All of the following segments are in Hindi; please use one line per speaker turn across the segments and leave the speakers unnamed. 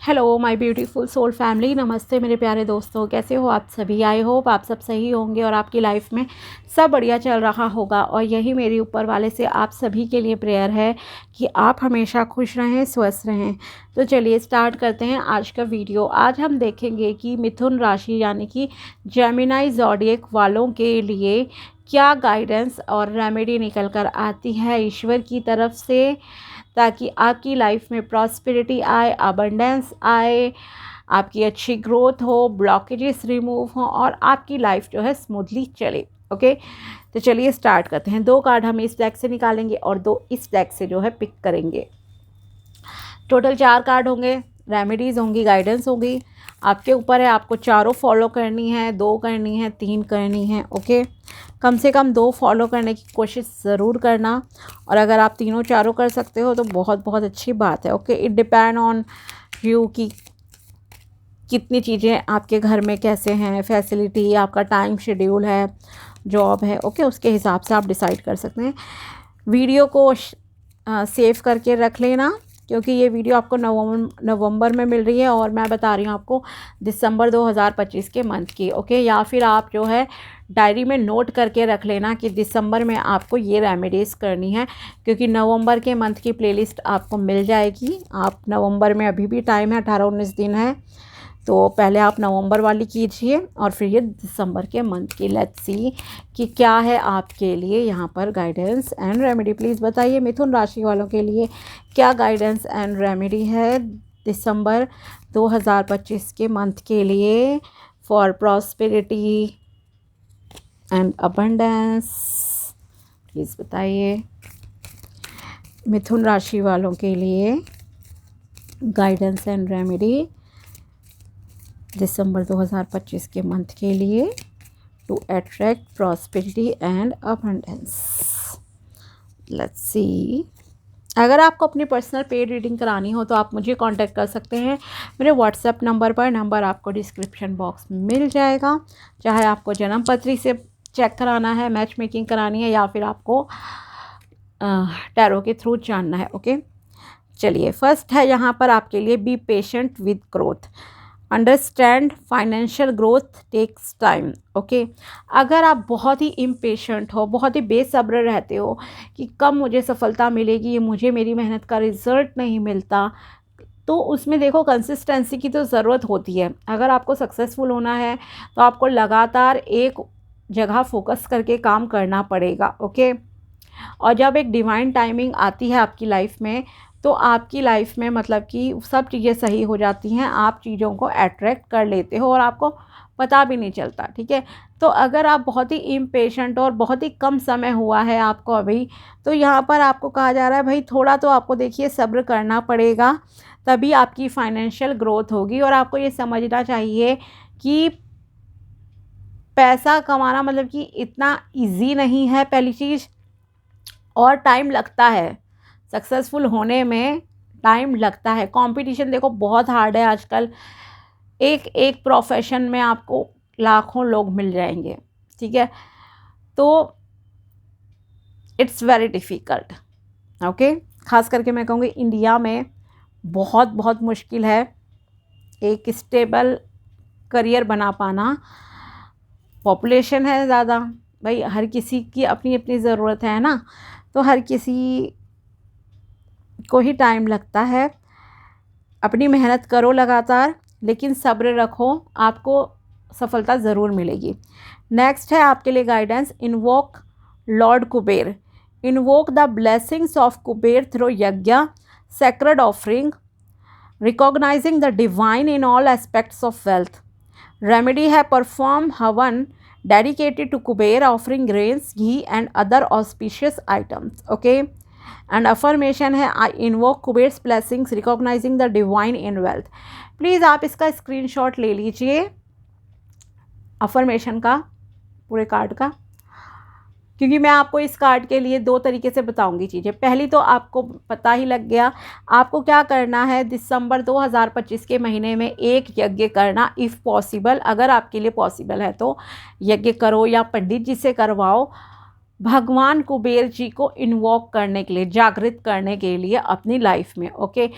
Hello my beautiful soul family, नमस्ते मेरे प्यारे दोस्तों। कैसे हो आप सभी? आई होप आप सब सही होंगे और आपकी लाइफ में सब बढ़िया चल रहा होगा। और यही मेरी ऊपर वाले से आप सभी के लिए प्रेयर है कि आप हमेशा खुश रहें, स्वस्थ रहें। तो चलिए स्टार्ट करते हैं आज का वीडियो। आज हम देखेंगे कि मिथुन राशि यानी कि जेमिनी ज़ोडिएक वालों के लिए क्या गाइडेंस और रेमेडी निकल कर आती है ईश्वर की तरफ से, ताकि आपकी लाइफ में प्रॉस्पेरिटी आए, अबंडेंस आए, आपकी अच्छी ग्रोथ हो, ब्लॉकेजेस रिमूव हो और आपकी लाइफ जो है स्मूथली चले। ओके, तो चलिए स्टार्ट करते हैं। 2 कार्ड हम इस डेक से निकालेंगे और 2 इस डेक से जो है पिक करेंगे। टोटल 4 कार्ड होंगे, रेमेडीज़ होंगी, गाइडेंस होगी। आपके ऊपर है, आपको चारों फॉलो करनी है, 2 करनी है, 3 करनी है। ओके, कम से कम 2 फॉलो करने की कोशिश ज़रूर करना, और अगर आप तीनों चारों कर सकते हो तो बहुत बहुत अच्छी बात है। Okay, it depend on you कि कितनी चीज़ें आपके घर में कैसे हैं, फैसिलिटी, आपका टाइम शेड्यूल है, जॉब है। ओके, उसके हिसाब से आप डिसाइड कर सकते हैं। वीडियो को सेव करके रख लेना, क्योंकि ये वीडियो आपको नवंबर में मिल रही है और मैं बता रही हूँ आपको दिसंबर 2025 के मंथ की। ओके, या फिर आप जो है डायरी में नोट करके रख लेना कि दिसंबर में आपको ये रेमेडीज़ करनी है, क्योंकि नवंबर के मंथ की प्लेलिस्ट आपको मिल जाएगी। आप नवंबर में अभी भी टाइम है, 18-19 दिन है, तो पहले आप नवंबर वाली कीजिए और फिर ये दिसंबर के मंथ की। लेट्स सी कि क्या है आपके लिए यहाँ पर गाइडेंस एंड रेमेडी। प्लीज़ बताइए मिथुन राशि वालों के लिए क्या गाइडेंस एंड रेमेडी है दिसंबर 2025 के मंथ के लिए for prosperity and abundance. Please बताइए मिथुन राशि वालों के लिए गाइडेंस एंड रेमेडी दिसंबर 2025 के मंथ के लिए to attract prosperity and abundance. Let's see. अगर आपको अपनी पर्सनल पेड रीडिंग करानी हो तो आप मुझे कांटेक्ट कर सकते हैं मेरे व्हाट्सएप नंबर पर। नंबर आपको डिस्क्रिप्शन बॉक्स में मिल जाएगा। चाहे आपको जन्म पत्री से चेक कराना है, मैच मेकिंग करानी है, या फिर आपको टैरो के थ्रू जानना है। ओके, चलिए फर्स्ट है यहाँ पर आपके लिए, be patient with growth, understand financial growth takes time. Okay, अगर आप बहुत ही इम्पेशेंट हो, बहुत ही बेसब्र रहते हो कि कब मुझे सफलता मिलेगी, मुझे मेरी मेहनत का रिजल्ट नहीं मिलता, तो उसमें देखो कंसिस्टेंसी की तो ज़रूरत होती है। अगर आपको सक्सेसफुल होना है तो आपको लगातार एक जगह फोकस करके काम करना पड़ेगा। ओके, और जब एक डिवाइन टाइमिंग आती है आपकी लाइफ में, तो आपकी लाइफ में मतलब कि सब चीज़ें सही हो जाती हैं, आप चीज़ों को अट्रैक्ट कर लेते हो और आपको पता भी नहीं चलता। ठीक है, तो अगर आप बहुत ही इम्पेशेंट और बहुत ही कम समय हुआ है आपको अभी, तो यहाँ पर आपको कहा जा रहा है भाई थोड़ा तो आपको देखिए सब्र करना पड़ेगा, तभी आपकी फाइनेंशियल ग्रोथ होगी। और आपको ये समझना चाहिए कि पैसा कमाना मतलब कि इतना ईजी नहीं है, पहली चीज़, और टाइम लगता है। सक्सेसफुल होने में टाइम लगता है। कंपटीशन देखो बहुत हार्ड है आजकल। एक एक प्रोफेशन में आपको लाखों लोग मिल जाएंगे। ठीक है, तो इट्स वेरी डिफ़िकल्ट। ओके, ख़ास करके मैं कहूँगी इंडिया में बहुत बहुत मुश्किल है एक स्टेबल करियर बना पाना। पॉपुलेशन है ज़्यादा, भाई हर किसी की अपनी अपनी ज़रूरत है ना, तो हर किसी को ही टाइम लगता है। अपनी मेहनत करो लगातार, लेकिन सब्र रखो, आपको सफलता ज़रूर मिलेगी। नेक्स्ट है आपके लिए guidance, invoke lord Kuber, invoke the blessings of Kuber through yagya sacred offering, recognising the divine in all aspects of wealth. Remedy है perform havan dedicated to Kuber, offering grains, ghee and other auspicious items. Okay, and affirmation है I invoke Kuber's blessings recognising the divine in wealth. Please आप इसका स्क्रीनशॉट ले लीजिए अफर्मेशन का, पूरे कार्ड का, क्योंकि मैं आपको इस कार्ड के लिए 2 तरीके से बताऊंगी चीज़ें। पहली तो आपको पता ही लग गया, आपको क्या करना है दिसंबर 2025 के महीने में एक यज्ञ करना, इफ़ पॉसिबल, अगर आपके लिए पॉसिबल है तो यज्ञ करो या पंडित जी से करवाओ, भगवान कुबेर जी को इन्वोक करने के लिए, जागृत करने के लिए अपनी लाइफ में। ओके,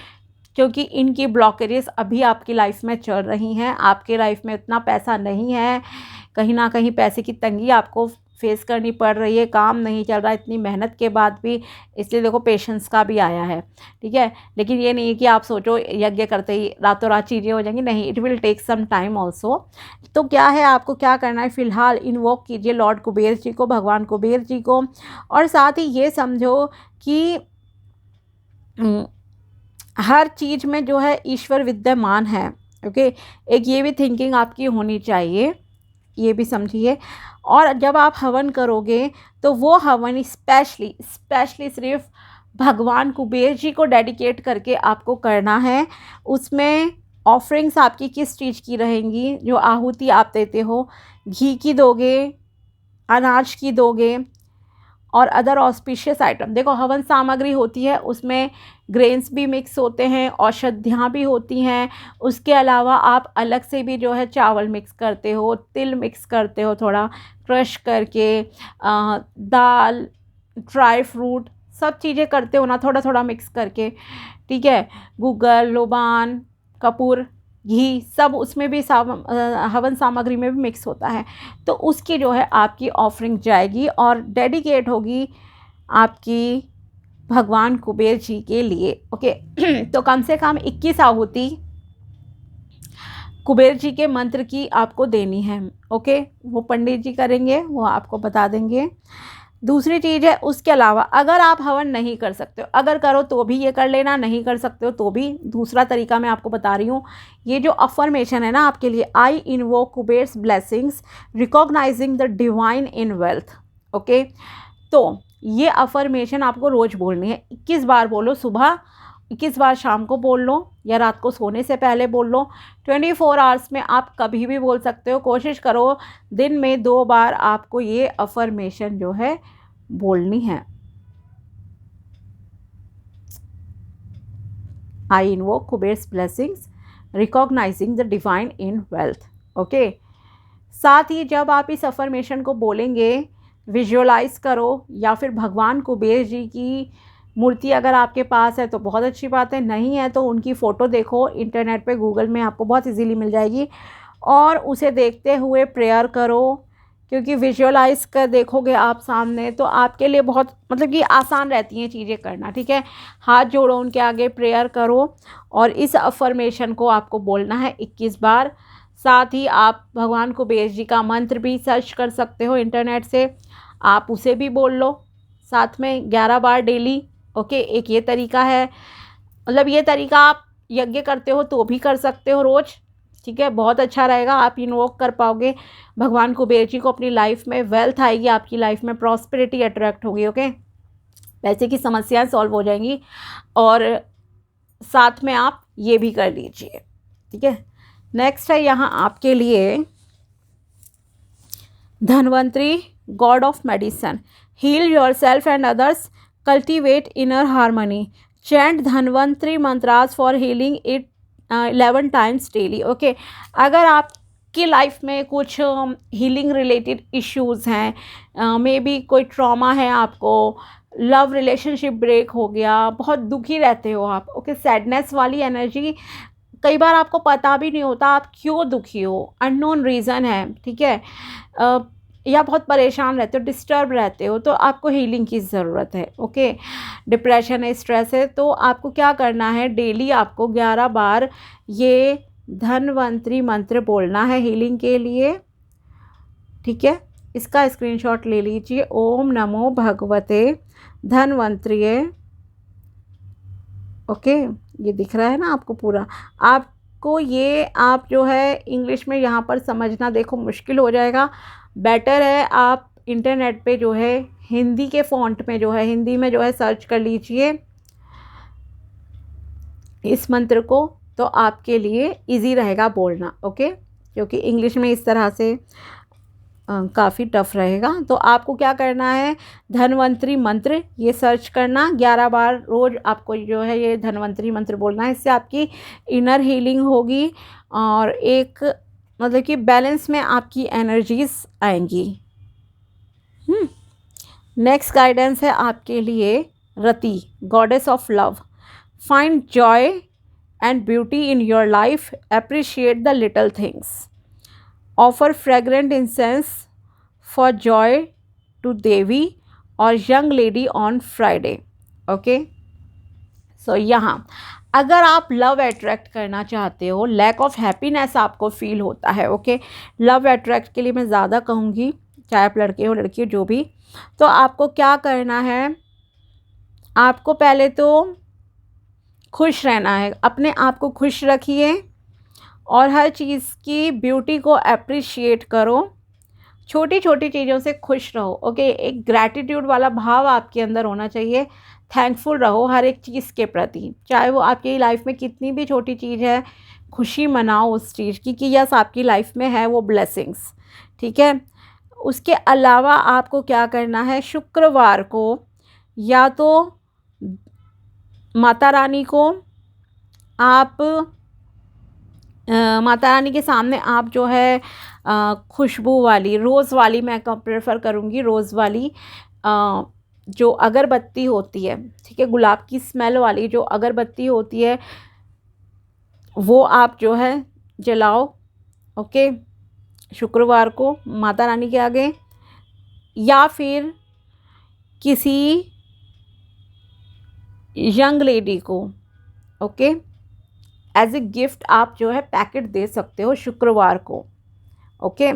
क्योंकि इनकी ब्लॉकेजेस अभी आपकी लाइफ में चल रही हैं। आपके लाइफ में उतना पैसा नहीं है, कहीं ना कहीं पैसे की तंगी आपको फेस करनी पड़ रही है, काम नहीं चल रहा इतनी मेहनत के बाद भी, इसलिए देखो पेशेंस का भी आया है, ठीक है। लेकिन ये नहीं है कि आप सोचो यज्ञ करते ही रातों रात चीज़ें हो जाएंगी, नहीं, it will take some time also. तो क्या है, आपको क्या करना है, फ़िलहाल इन्वोक कीजिए लॉर्ड कुबेर जी को, भगवान कुबेर जी को, और साथ ही ये समझो कि हर चीज़ में जो है ईश्वर विद्यमान है, ओके। एक ये भी थिंकिंग आपकी होनी चाहिए, ये भी समझिए। और जब आप हवन करोगे तो वो हवन स्पेशली सिर्फ भगवान कुबेर जी को डेडिकेट करके आपको करना है। उसमें ऑफरिंग्स आपकी किस चीज़ की रहेंगी, जो आहुति आप देते हो, घी की दोगे, अनाज की दोगे, और अदर ऑस्पिशियस आइटम। देखो हवन सामग्री होती है, उसमें ग्रेन्स भी मिक्स होते हैं, औषधियाँ भी होती हैं, उसके अलावा आप अलग से भी जो है चावल मिक्स करते हो, तिल मिक्स करते हो थोड़ा क्रश करके, दाल, ड्राई फ्रूट, सब चीज़ें करते हो ना थोड़ा थोड़ा मिक्स करके, ठीक है। गूगल, लोबान, कपूर, घी, सब उसमें भी हवन सामग्री में भी मिक्स होता है। तो उसकी जो है आपकी ऑफरिंग जाएगी और डेडिकेट होगी आपकी भगवान कुबेर जी के लिए, ओके। तो कम से कम 21 आहुति कुबेर जी के मंत्र की आपको देनी है, ओके। वो पंडित जी करेंगे, वो आपको बता देंगे। दूसरी चीज़ है, उसके अलावा अगर आप हवन नहीं कर सकते हो, अगर करो तो भी ये कर लेना, नहीं कर सकते हो तो भी दूसरा तरीका मैं आपको बता रही हूँ। ये जो अफर्मेशन है ना आपके लिए, I invoke Kuber's blessings recognising the divine in wealth, okay. तो ये अफर्मेशन आपको रोज़ बोलनी है, 21 बार बोलो, सुबह 21 बार शाम को बोल लो, या रात को सोने से पहले बोल लो। 24 आवर्स में आप कभी भी बोल सकते हो। कोशिश करो दिन में 2 बार आपको ये अफर्मेशन जो है बोलनी है। I invoke Kuber's blessings recognising the divine in wealth, okay. साथ ही जब आप इस अफर्मेशन को बोलेंगे, विजुअलाइज करो, या फिर भगवान कुबेर जी की मूर्ति अगर आपके पास है तो बहुत अच्छी बात है, नहीं है तो उनकी फ़ोटो देखो इंटरनेट पे, गूगल में आपको बहुत इजीली मिल जाएगी, और उसे देखते हुए प्रेयर करो। क्योंकि विजुअलाइज कर देखोगे आप सामने तो आपके लिए बहुत मतलब कि आसान रहती हैं चीज़ें करना, ठीक है। हाथ जोड़ो उनके आगे, प्रेयर करो, और इस अफर्मेशन को आपको बोलना है 21 बार। साथ ही आप भगवान कुबेर जी का मंत्र भी सर्च कर सकते हो इंटरनेट से, आप उसे भी बोल लो साथ में 11 बार डेली, ओके। एक ये तरीका है, मतलब ये तरीका आप यज्ञ करते हो तो भी कर सकते हो रोज़, ठीक है। बहुत अच्छा रहेगा, आप इन्वोक कर पाओगे भगवान कुबेर जी को अपनी लाइफ में, वेल्थ आएगी आपकी लाइफ में, प्रॉस्पेरिटी अट्रैक्ट होगी, ओके। पैसे की समस्याएं सॉल्व हो जाएंगी, और साथ में आप ये भी कर लीजिए, ठीक है। नेक्स्ट है यहाँ आपके लिए Dhanvantari, god of medicine, heal yourself and others, cultivate inner harmony, chant Dhanvantari mantras for healing it 11 times daily, okay. अगर आपकी लाइफ में कुछ हीलिंग रिलेटेड इश्यूज़ हैं, मे बी कोई ट्रॉमा है आपको, लव रिलेशनशिप ब्रेक हो गया, बहुत दुखी रहते हो आप, ओके। सैडनेस वाली एनर्जी, कई बार आपको पता भी नहीं होता आप क्यों दुखी हो, अननोन रीज़न है, ठीक है। या बहुत परेशान रहते हो, डिस्टर्ब रहते हो, तो आपको हीलिंग की ज़रूरत है, ओके। डिप्रेशन है, स्ट्रेस है, तो आपको क्या करना है, डेली आपको 11 बार ये धन्वंतरी मंत्र बोलना है हीलिंग के लिए, ठीक है। इसका स्क्रीनशॉट ले लीजिए। ओम नमो भगवते धन्वंतरिये, ओके। ये दिख रहा है ना आपको पूरा। आपको ये आप जो है इंग्लिश में यहाँ पर समझना देखो मुश्किल हो जाएगा, बेटर है आप इंटरनेट पे जो है हिंदी के फ़ॉन्ट में जो है, हिंदी में जो है सर्च कर लीजिए इस मंत्र को, तो आपके लिए इजी रहेगा बोलना, ओके। क्योंकि इंग्लिश में इस तरह से काफ़ी टफ रहेगा। तो आपको क्या करना है, धन्वंतरी मंत्र ये सर्च करना, 11 बार रोज़ आपको जो है ये धन्वंतरी मंत्र बोलना है। इससे आपकी इनर हीलिंग होगी, और एक मतलब कि बैलेंस में आपकी एनर्जीज आएंगी। नेक्स्ट गाइडेंस है आपके लिए Rati, goddess of love, find joy and beauty in your life. Appreciate the little things. Offer fragrant incense for joy to Devi or young lady on Friday. Okay. सो यहाँ अगर आप लव अट्रैक्ट करना चाहते हो, लैक ऑफ हैप्पीनेस आपको फील होता है, ओके, लव अट्रैक्ट के लिए मैं ज़्यादा कहूँगी, चाहे आप लड़के हो लड़की हो जो भी, तो आपको क्या करना है, आपको पहले तो खुश रहना है, अपने आप को खुश रखिए और हर चीज़ की ब्यूटी को अप्रिशिएट करो, छोटी छोटी चीज़ों से खुश रहो, ओके। एक ग्रैटिट्यूड वाला भाव आपके अंदर होना चाहिए, थैंकफुल रहो हर एक चीज़ के प्रति, चाहे वो आपकी लाइफ में कितनी भी छोटी चीज़ है, खुशी मनाओ उस चीज़ की कि यस आपकी लाइफ में है वो ब्लेसिंग्स, ठीक है। उसके अलावा आपको क्या करना है, शुक्रवार को या तो माता रानी को आप माता रानी के सामने आप जो है खुशबू वाली, रोज़ वाली, मैं प्रेफर करूँगी रोज़ वाली जो अगरबत्ती होती है, ठीक है, गुलाब की स्मेल वाली जो अगरबत्ती होती है वो आप जो है जलाओ, ओके, शुक्रवार को माता रानी के आगे, या फिर किसी यंग लेडी को, ओके, एज ए गिफ्ट आप जो है पैकेट दे सकते हो शुक्रवार को, ओके।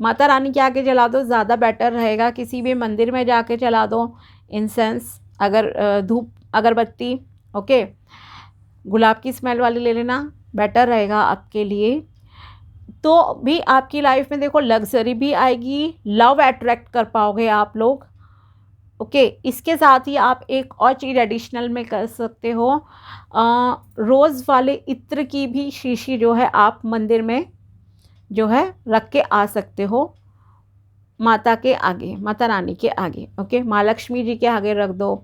माता रानी के आगे जला दो, ज़्यादा बेटर रहेगा, किसी भी मंदिर में जाके जला दो इंसेंस, अगर धूप अगरबत्ती, ओके, गुलाब की स्मेल वाली ले लेना, बेटर रहेगा आपके लिए। तो भी आपकी लाइफ में देखो लग्जरी भी आएगी, लव अट्रैक्ट कर पाओगे आप लोग, ओके। इसके साथ ही आप एक और चीज़ एडिशनल में कर सकते हो, रोज़ वाले इत्र की भी शीशी जो है आप मंदिर में जो है रख के आ सकते हो, माता के आगे, माता रानी के आगे, ओके, माँ लक्ष्मी जी के आगे रख दो,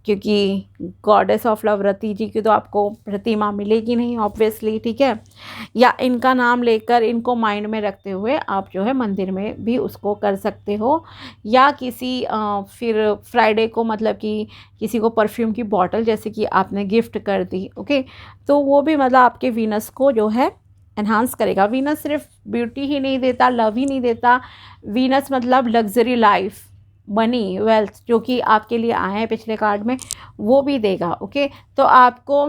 क्योंकि गॉडेस ऑफ लव रति जी की तो आपको प्रतिमा मिलेगी नहीं ऑब्वियसली, ठीक है, या इनका नाम लेकर इनको माइंड में रखते हुए आप जो है मंदिर में भी उसको कर सकते हो, या किसी फिर फ्राइडे को मतलब कि किसी को परफ्यूम की बॉटल जैसे कि आपने गिफ्ट कर दी, ओके, तो वो भी मतलब आपके वीनस को जो है एनहांस करेगा। वीनस सिर्फ ब्यूटी ही नहीं देता, लव ही नहीं देता, वीनस मतलब लग्जरी लाइफ, मनी, वेल्थ जो कि आपके लिए आए हैं पिछले कार्ड में वो भी देगा, ओके। तो आपको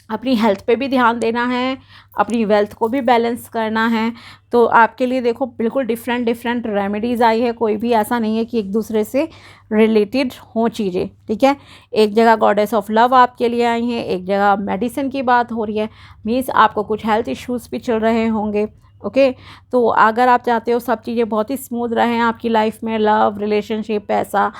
अपनी हेल्थ पे भी ध्यान देना है, अपनी वेल्थ को भी बैलेंस करना है, तो आपके लिए देखो बिल्कुल डिफरेंट डिफरेंट रेमेडीज़ आई है, कोई भी ऐसा नहीं है कि एक दूसरे से रिलेटेड हों चीज़ें, ठीक है। एक जगह गॉडेस ऑफ लव आपके लिए आई हैं, एक जगह मेडिसिन की बात हो रही है, मीन्स आपको कुछ हेल्थ इश्यूज़ भी चल रहे होंगे, ओके। तो अगर आप चाहते हो सब चीज़ें बहुत ही स्मूथ रहें आपकी लाइफ में, लव, रिलेशनशिप, पैसा,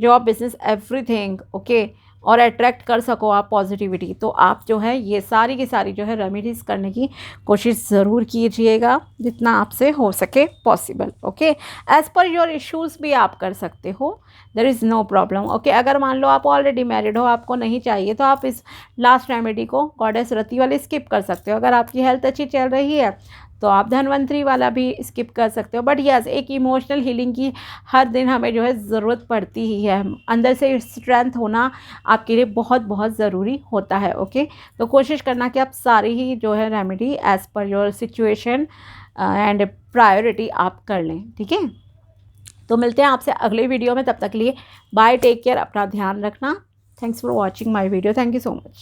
जॉब, बिजनेस, एवरीथिंग, ओके, और अट्रैक्ट कर सको आप पॉजिटिविटी, तो आप जो है ये सारी की सारी जो है रेमेडीज़ करने की कोशिश ज़रूर कीजिएगा जितना आपसे हो सके possible, okay. As per your issues भी आप कर सकते हो, there is no problem, okay. अगर मान लो आप ऑलरेडी मैरिड हो, आपको नहीं चाहिए, तो आप इस लास्ट रेमेडी को गॉडेस रति वाले स्किप कर सकते हो। अगर आपकी हेल्थ अच्छी चल रही है तो आप धनवंतरी वाला भी स्किप कर सकते हो। बट यस, एक इमोशनल हीलिंग की हर दिन हमें जो है ज़रूरत पड़ती ही है, अंदर से स्ट्रेंथ होना आपके लिए बहुत बहुत ज़रूरी होता है, ओके। तो कोशिश करना कि आप सारी ही जो है remedy as per your situation and priority आप कर लें, ठीक है। तो मिलते हैं आपसे अगले वीडियो में, तब तक के लिए बाय, टेक केयर, अपना ध्यान रखना। Thanks for watching my video, thank you so much.